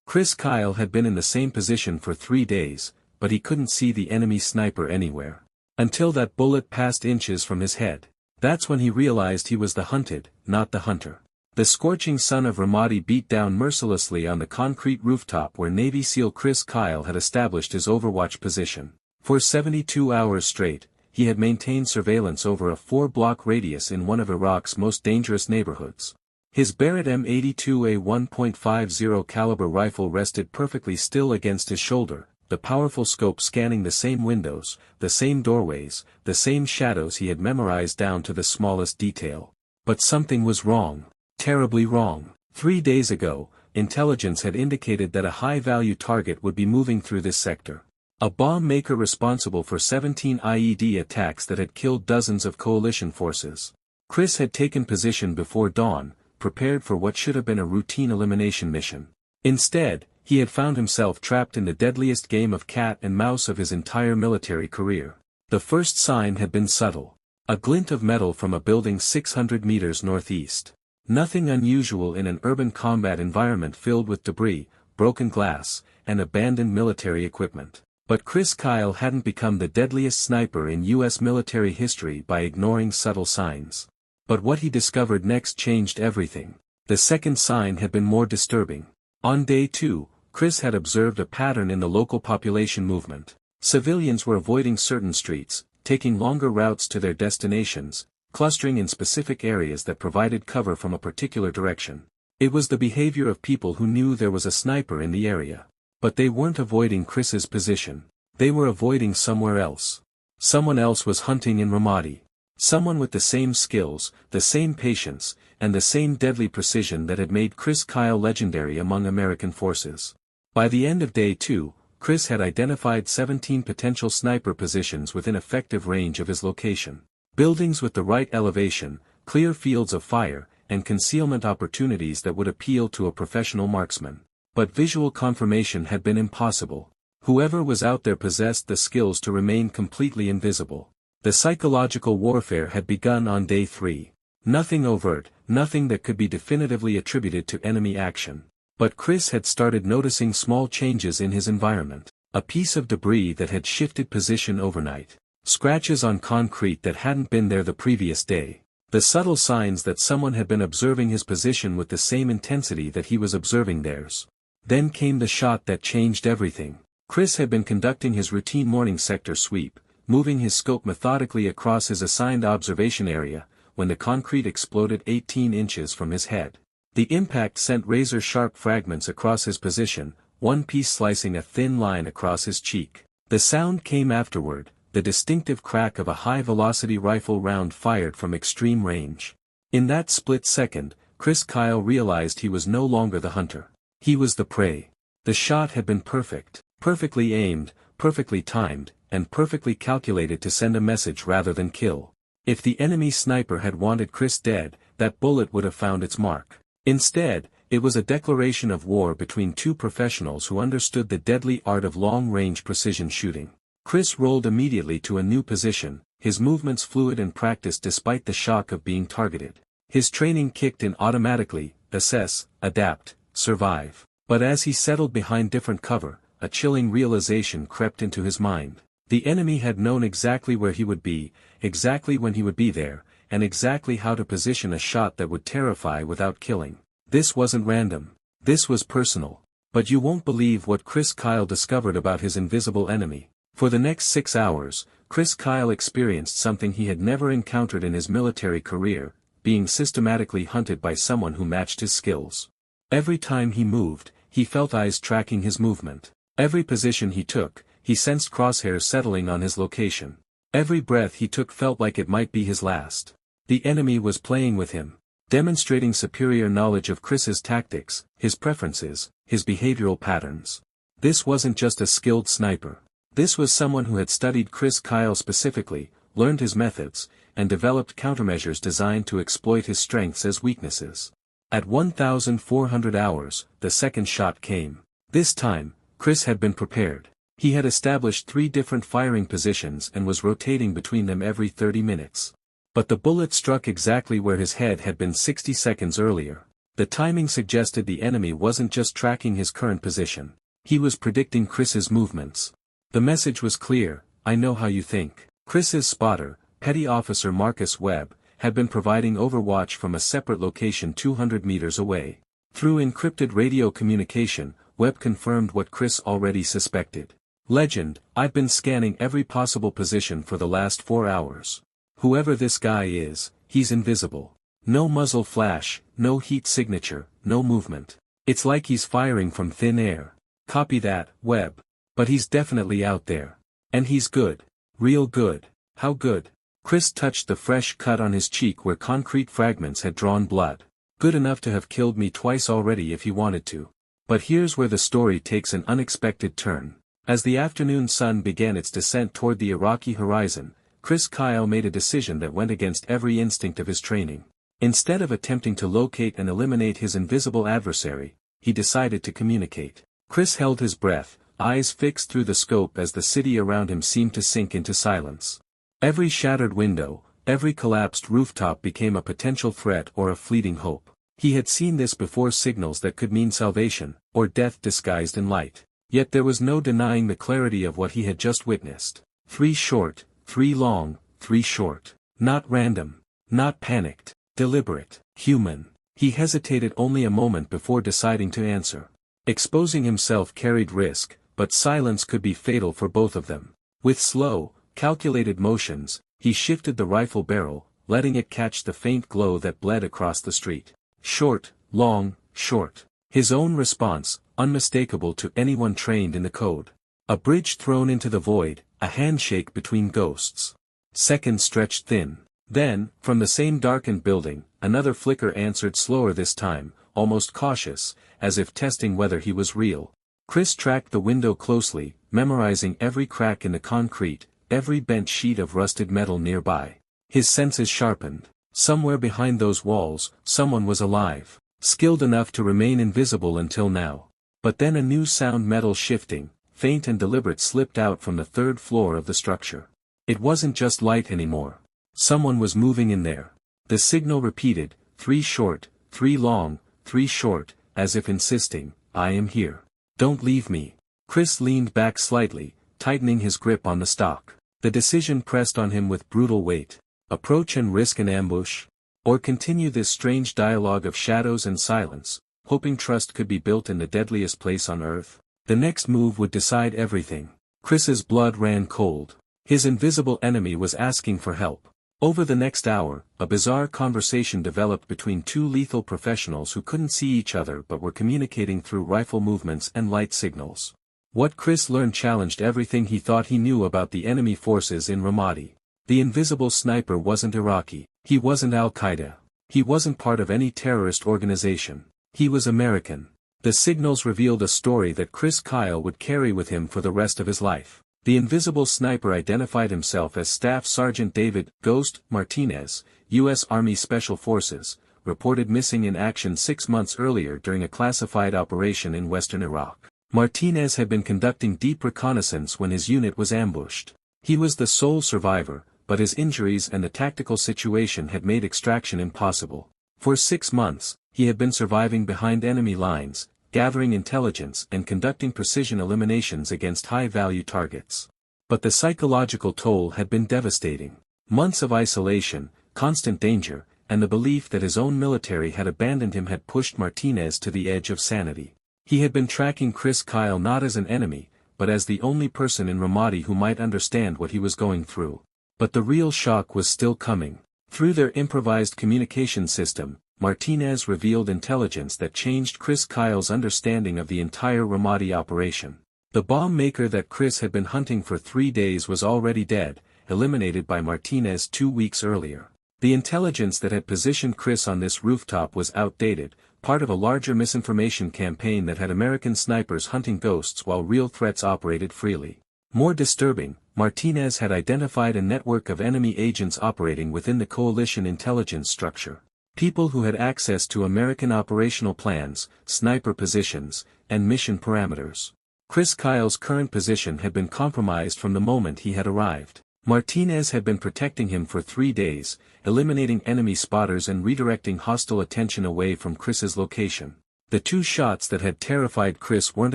Chris Kyle had been in the same position for 3 days, but he couldn't see the enemy sniper anywhere. Until that bullet passed inches from his head. That's when he realized he was the hunted, not the hunter. The scorching sun of Ramadi beat down mercilessly on the concrete rooftop where Navy SEAL Chris Kyle had established his overwatch position. For 72 hours straight, he had maintained surveillance over a 4-block radius in one of Iraq's most dangerous neighborhoods. His Barrett M82A 1.50 caliber rifle rested perfectly still against his shoulder, the powerful scope scanning the same windows, the same doorways, the same shadows he had memorized down to the smallest detail. But something was wrong. Terribly wrong. 3 days ago, intelligence had indicated that a high-value target would be moving through this sector. A bomb maker responsible for 17 IED attacks that had killed dozens of coalition forces. Chris had taken position before dawn, prepared for what should have been a routine elimination mission. Instead, he had found himself trapped in the deadliest game of cat and mouse of his entire military career. The first sign had been subtle. A glint of metal from a building 600 meters northeast. Nothing unusual in an urban combat environment filled with debris, broken glass, and abandoned military equipment. But Chris Kyle hadn't become the deadliest sniper in U.S. military history by ignoring subtle signs. But what he discovered next changed everything. The second sign had been more disturbing. On day 2, Chris had observed a pattern in the local population movement. Civilians were avoiding certain streets, taking longer routes to their destinations, clustering in specific areas that provided cover from a particular direction. It was the behavior of people who knew there was a sniper in the area. But they weren't avoiding Chris's position. They were avoiding somewhere else. Someone else was hunting in Ramadi. Someone with the same skills, the same patience, and the same deadly precision that had made Chris Kyle legendary among American forces. By the end of day 2, Chris had identified 17 potential sniper positions within effective range of his location. Buildings with the right elevation, clear fields of fire, and concealment opportunities that would appeal to a professional marksman. But visual confirmation had been impossible. Whoever was out there possessed the skills to remain completely invisible. The psychological warfare had begun on day 3. Nothing overt, nothing that could be definitively attributed to enemy action. But Chris had started noticing small changes in his environment. A piece of debris that had shifted position overnight. Scratches on concrete that hadn't been there the previous day. The subtle signs that someone had been observing his position with the same intensity that he was observing theirs. Then came the shot that changed everything. Chris had been conducting his routine morning sector sweep, moving his scope methodically across his assigned observation area, when the concrete exploded 18 inches from his head. The impact sent razor-sharp fragments across his position, one piece slicing a thin line across his cheek. The sound came afterward, the distinctive crack of a high-velocity rifle round fired from extreme range. In that split second, Chris Kyle realized he was no longer the hunter. He was the prey. The shot had been perfect, perfectly aimed, perfectly timed, and perfectly calculated to send a message rather than kill. If the enemy sniper had wanted Chris dead, that bullet would have found its mark. Instead, it was a declaration of war between two professionals who understood the deadly art of long-range precision shooting. Chris rolled immediately to a new position, his movements fluid and practiced despite the shock of being targeted. His training kicked in automatically: assess, adapt, survive. But as he settled behind different cover, a chilling realization crept into his mind. The enemy had known exactly where he would be, exactly when he would be there, and exactly how to position a shot that would terrify without killing. This wasn't random. This was personal. But you won't believe what Chris Kyle discovered about his invisible enemy. For the next 6 hours, Chris Kyle experienced something he had never encountered in his military career, being systematically hunted by someone who matched his skills. Every time he moved, he felt eyes tracking his movement. Every position he took, he sensed crosshairs settling on his location. Every breath he took felt like it might be his last. The enemy was playing with him, demonstrating superior knowledge of Chris's tactics, his preferences, his behavioral patterns. This wasn't just a skilled sniper. This was someone who had studied Chris Kyle specifically, learned his methods, and developed countermeasures designed to exploit his strengths as weaknesses. At 1,400 hours, the second shot came. This time, Chris had been prepared. He had established 3 different firing positions and was rotating between them every 30 minutes. But the bullet struck exactly where his head had been 60 seconds earlier. The timing suggested the enemy wasn't just tracking his current position. He was predicting Chris's movements. The message was clear: I know how you think. Chris's spotter, Petty Officer Marcus Webb, had been providing overwatch from a separate location 200 meters away. Through encrypted radio communication, Webb confirmed what Chris already suspected. Legend: I've been scanning every possible position for the last 4 hours. Whoever this guy is, he's invisible. No muzzle flash, no heat signature, no movement. It's like he's firing from thin air. Copy that, Webb. But he's definitely out there. And he's good. Real good. How good? Chris touched the fresh cut on his cheek where concrete fragments had drawn blood. Good enough to have killed me twice already if he wanted to. But here's where the story takes an unexpected turn. As the afternoon sun began its descent toward the Iraqi horizon, Chris Kyle made a decision that went against every instinct of his training. Instead of attempting to locate and eliminate his invisible adversary, he decided to communicate. Chris held his breath, eyes fixed through the scope as the city around him seemed to sink into silence. Every shattered window, every collapsed rooftop became a potential threat or a fleeting hope. He had seen this before: signals that could mean salvation, or death disguised in light. Yet there was no denying the clarity of what he had just witnessed. 3 short, 3 long, 3 short. Not random. Not panicked. Deliberate. Human. He hesitated only a moment before deciding to answer. Exposing himself carried risk, but silence could be fatal for both of them. With slow, calculated motions, he shifted the rifle barrel, letting it catch the faint glow that bled across the street. Short, long, short. His own response, unmistakable to anyone trained in the code. A bridge thrown into the void, a handshake between ghosts. Seconds stretched thin. Then, from the same darkened building, another flicker answered, slower this time, almost cautious, as if testing whether he was real. Chris tracked the window closely, memorizing every crack in the concrete, every bent sheet of rusted metal nearby. His senses sharpened. Somewhere behind those walls, someone was alive, skilled enough to remain invisible until now. But then a new sound, metal shifting, faint and deliberate, slipped out from the 3rd floor of the structure. It wasn't just light anymore. Someone was moving in there. The signal repeated, 3 short, 3 long, 3 short, as if insisting, I am here. Don't leave me. Chris leaned back slightly, tightening his grip on the stock. The decision pressed on him with brutal weight. Approach and risk an ambush? Or continue this strange dialogue of shadows and silence, hoping trust could be built in the deadliest place on earth? The next move would decide everything. Chris's blood ran cold. His invisible enemy was asking for help. Over the next hour, a bizarre conversation developed between 2 lethal professionals who couldn't see each other but were communicating through rifle movements and light signals. What Chris learned challenged everything he thought he knew about the enemy forces in Ramadi. The invisible sniper wasn't Iraqi. He wasn't Al-Qaeda. He wasn't part of any terrorist organization. He was American. The signals revealed a story that Chris Kyle would carry with him for the rest of his life. The invisible sniper identified himself as Staff Sergeant David "Ghost" Martinez, U.S. Army Special Forces, reported missing in action 6 months earlier during a classified operation in western Iraq. Martinez had been conducting deep reconnaissance when his unit was ambushed. He was the sole survivor, but his injuries and the tactical situation had made extraction impossible. For 6 months, he had been surviving behind enemy lines, gathering intelligence and conducting precision eliminations against high-value targets. But the psychological toll had been devastating. Months of isolation, constant danger, and the belief that his own military had abandoned him had pushed Martinez to the edge of sanity. He had been tracking Chris Kyle not as an enemy, but as the only person in Ramadi who might understand what he was going through. But the real shock was still coming. Through their improvised communication system, Martinez revealed intelligence that changed Chris Kyle's understanding of the entire Ramadi operation. The bomb maker that Chris had been hunting for 3 days was already dead, eliminated by Martinez 2 weeks earlier. The intelligence that had positioned Chris on this rooftop was outdated, part of a larger misinformation campaign that had American snipers hunting ghosts while real threats operated freely. More disturbing, Martinez had identified a network of enemy agents operating within the coalition intelligence structure. People who had access to American operational plans, sniper positions, and mission parameters. Chris Kyle's current position had been compromised from the moment he had arrived. Martinez had been protecting him for 3 days, eliminating enemy spotters and redirecting hostile attention away from Chris's location. The 2 shots that had terrified Chris weren't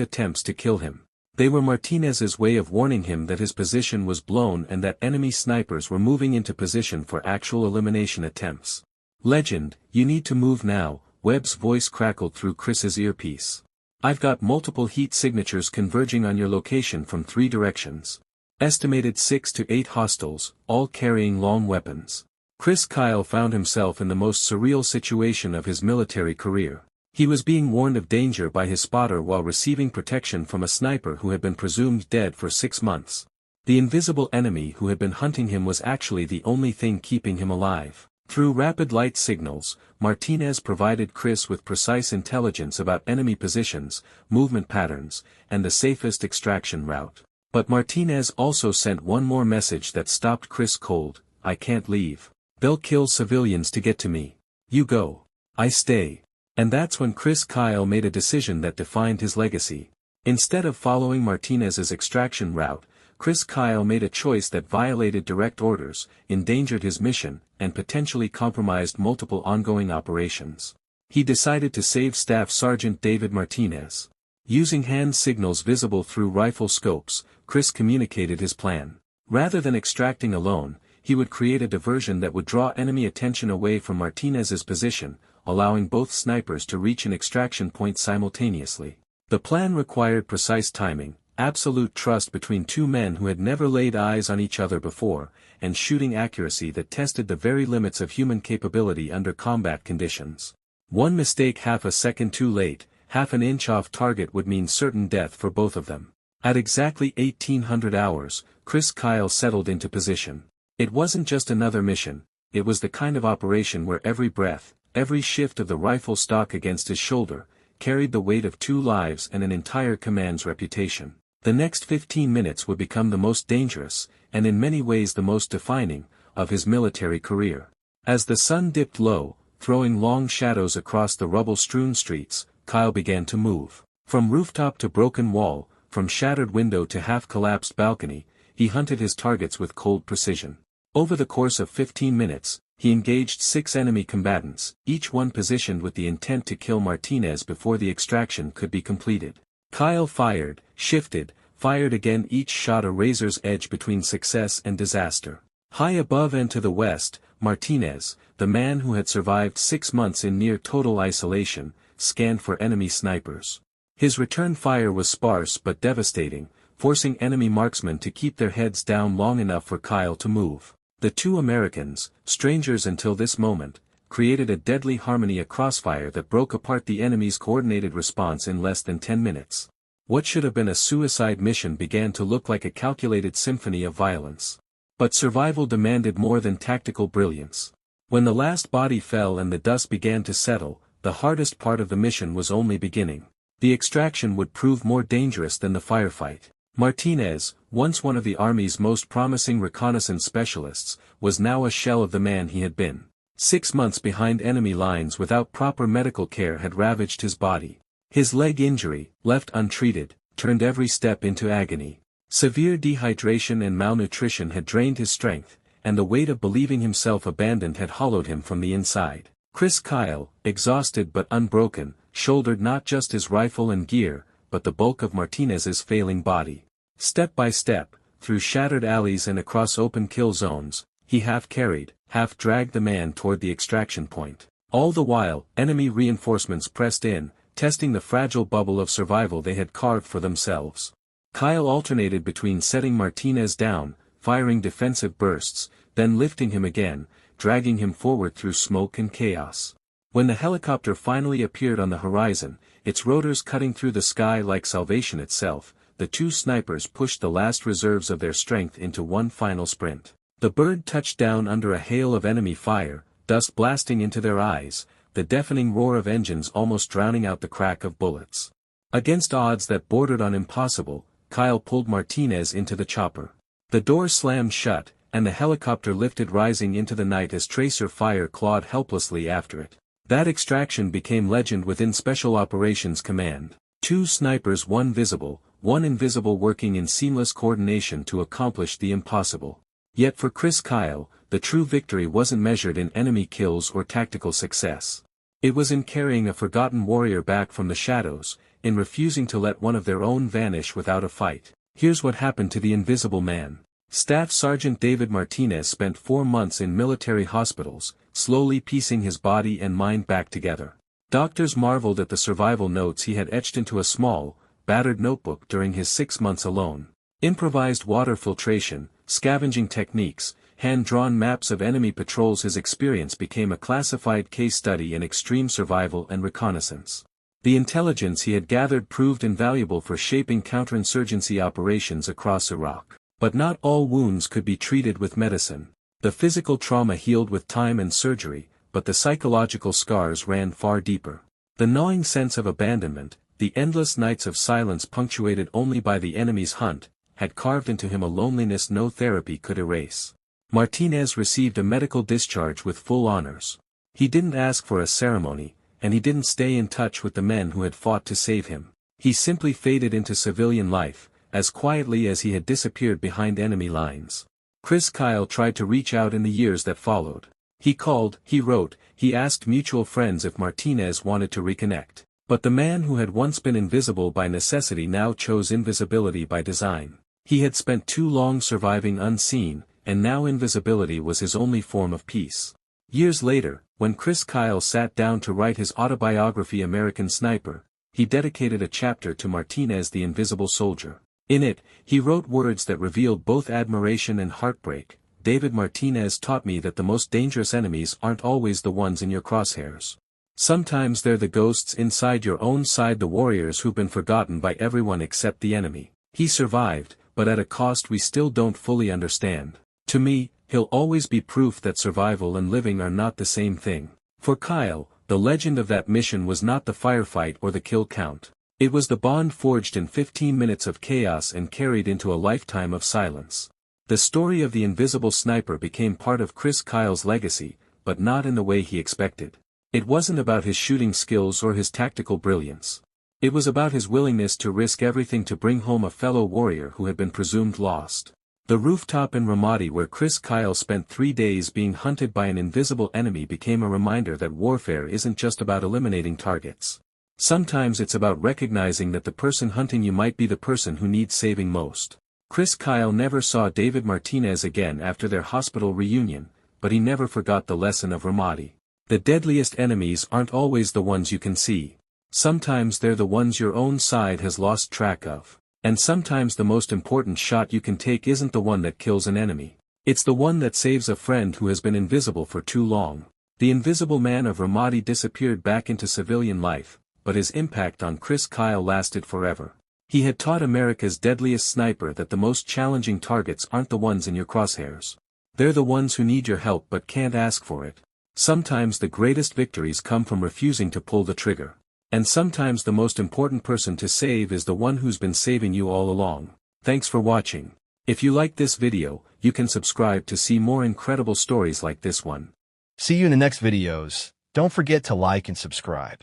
attempts to kill him. They were Martinez's way of warning him that his position was blown and that enemy snipers were moving into position for actual elimination attempts. "Legend, you need to move now," Webb's voice crackled through Chris's earpiece. "I've got multiple heat signatures converging on your location from 3 directions. Estimated 6 to 8 hostiles, all carrying long weapons." Chris Kyle found himself in the most surreal situation of his military career. He was being warned of danger by his spotter while receiving protection from a sniper who had been presumed dead for 6 months. The invisible enemy who had been hunting him was actually the only thing keeping him alive. Through rapid light signals, Martinez provided Chris with precise intelligence about enemy positions, movement patterns, and the safest extraction route. But Martinez also sent one more message that stopped Chris cold: "I can't leave. They'll kill civilians to get to me. You go. I stay." And that's when Chris Kyle made a decision that defined his legacy. Instead of following Martinez's extraction route, Chris Kyle made a choice that violated direct orders, endangered his mission, and potentially compromised multiple ongoing operations. He decided to save Staff Sergeant David Martinez. Using hand signals visible through rifle scopes, Chris communicated his plan. Rather than extracting alone, he would create a diversion that would draw enemy attention away from Martinez's position, allowing both snipers to reach an extraction point simultaneously. The plan required precise timing, absolute trust between 2 men who had never laid eyes on each other before, and shooting accuracy that tested the very limits of human capability under combat conditions. One mistake half a second too late, half an inch off target would mean certain death for both of them. At exactly 1800 hours, Chris Kyle settled into position. It wasn't just another mission, it was the kind of operation where every breath, every shift of the rifle stock against his shoulder, carried the weight of 2 lives and an entire command's reputation. The next 15 minutes would become the most dangerous, and in many ways the most defining, of his military career. As the sun dipped low, throwing long shadows across the rubble-strewn streets, Kyle began to move. From rooftop to broken wall, from shattered window to half-collapsed balcony, he hunted his targets with cold precision. Over the course of 15 minutes, he engaged 6 enemy combatants, each one positioned with the intent to kill Martinez before the extraction could be completed. Kyle fired, shifted, fired again, each shot a razor's edge between success and disaster. High above and to the west, Martinez, the man who had survived 6 months in near total isolation, scanned for enemy snipers. His return fire was sparse but devastating, forcing enemy marksmen to keep their heads down long enough for Kyle to move. The 2 Americans, strangers until this moment, created a deadly harmony, a crossfire that broke apart the enemy's coordinated response in less than 10 minutes. What should have been a suicide mission began to look like a calculated symphony of violence. But survival demanded more than tactical brilliance. When the last body fell and the dust began to settle, the hardest part of the mission was only beginning. The extraction would prove more dangerous than the firefight. Martinez, once one of the Army's most promising reconnaissance specialists, was now a shell of the man he had been. 6 months behind enemy lines without proper medical care had ravaged his body. His leg injury, left untreated, turned every step into agony. Severe dehydration and malnutrition had drained his strength, and the weight of believing himself abandoned had hollowed him from the inside. Chris Kyle, exhausted but unbroken, shouldered not just his rifle and gear, but the bulk of Martinez's failing body. Step by step, through shattered alleys and across open kill zones, he half-carried, half-dragged the man toward the extraction point. All the while, enemy reinforcements pressed in, testing the fragile bubble of survival they had carved for themselves. Kyle alternated between setting Martinez down, firing defensive bursts, then lifting him again, dragging him forward through smoke and chaos. When the helicopter finally appeared on the horizon, its rotors cutting through the sky like salvation itself, the 2 snipers pushed the last reserves of their strength into one final sprint. The bird touched down under a hail of enemy fire, dust blasting into their eyes, the deafening roar of engines almost drowning out the crack of bullets. Against odds that bordered on impossible, Kyle pulled Martinez into the chopper. The door slammed shut, and the helicopter lifted, rising into the night as tracer fire clawed helplessly after it. That extraction became legend within Special Operations Command. 2 snipers, one visible, one invisible, working in seamless coordination to accomplish the impossible. Yet for Chris Kyle, the true victory wasn't measured in enemy kills or tactical success. It was in carrying a forgotten warrior back from the shadows, in refusing to let one of their own vanish without a fight. Here's what happened to the Invisible Man. Staff Sergeant David Martinez spent 4 months in military hospitals, slowly piecing his body and mind back together. Doctors marveled at the survival notes he had etched into a small, battered notebook during his 6 months alone. Improvised water filtration, scavenging techniques, hand-drawn maps of enemy patrols. His experience became a classified case study in extreme survival and reconnaissance. The intelligence he had gathered proved invaluable for shaping counterinsurgency operations across Iraq. But not all wounds could be treated with medicine. The physical trauma healed with time and surgery, but the psychological scars ran far deeper. The gnawing sense of abandonment, the endless nights of silence punctuated only by the enemy's hunt, had carved into him a loneliness no therapy could erase. Martinez received a medical discharge with full honors. He didn't ask for a ceremony, and he didn't stay in touch with the men who had fought to save him. He simply faded into civilian life, as quietly as he had disappeared behind enemy lines. Chris Kyle tried to reach out in the years that followed. He called, he wrote, he asked mutual friends if Martinez wanted to reconnect. But the man who had once been invisible by necessity now chose invisibility by design. He had spent too long surviving unseen, and now invisibility was his only form of peace. Years later, when Chris Kyle sat down to write his autobiography American Sniper, he dedicated a chapter to Martinez the Invisible Soldier. In it, he wrote words that revealed both admiration and heartbreak. David Martinez taught me that the most dangerous enemies aren't always the ones in your crosshairs. Sometimes they're the ghosts inside your own side, the warriors who've been forgotten by everyone except the enemy. He survived, but at a cost we still don't fully understand. To me, he'll always be proof that survival and living are not the same thing. For Kyle, the legend of that mission was not the firefight or the kill count. It was the bond forged in 15 minutes of chaos and carried into a lifetime of silence. The story of the Invisible Sniper became part of Chris Kyle's legacy, but not in the way he expected. It wasn't about his shooting skills or his tactical brilliance. It was about his willingness to risk everything to bring home a fellow warrior who had been presumed lost. The rooftop in Ramadi, where Chris Kyle spent 3 days being hunted by an invisible enemy, became a reminder that warfare isn't just about eliminating targets. Sometimes it's about recognizing that the person hunting you might be the person who needs saving most. Chris Kyle never saw David Martinez again after their hospital reunion, but he never forgot the lesson of Ramadi. The deadliest enemies aren't always the ones you can see. Sometimes they're the ones your own side has lost track of. And sometimes the most important shot you can take isn't the one that kills an enemy. It's the one that saves a friend who has been invisible for too long. The Invisible Man of Ramadi disappeared back into civilian life, but his impact on Chris Kyle lasted forever. He had taught America's deadliest sniper that the most challenging targets aren't the ones in your crosshairs. They're the ones who need your help but can't ask for it. Sometimes the greatest victories come from refusing to pull the trigger. And sometimes the most important person to save is the one who's been saving you all along. Thanks for watching. If you like this video, you can subscribe to see more incredible stories like this one. See you in the next videos. Don't forget to like and subscribe.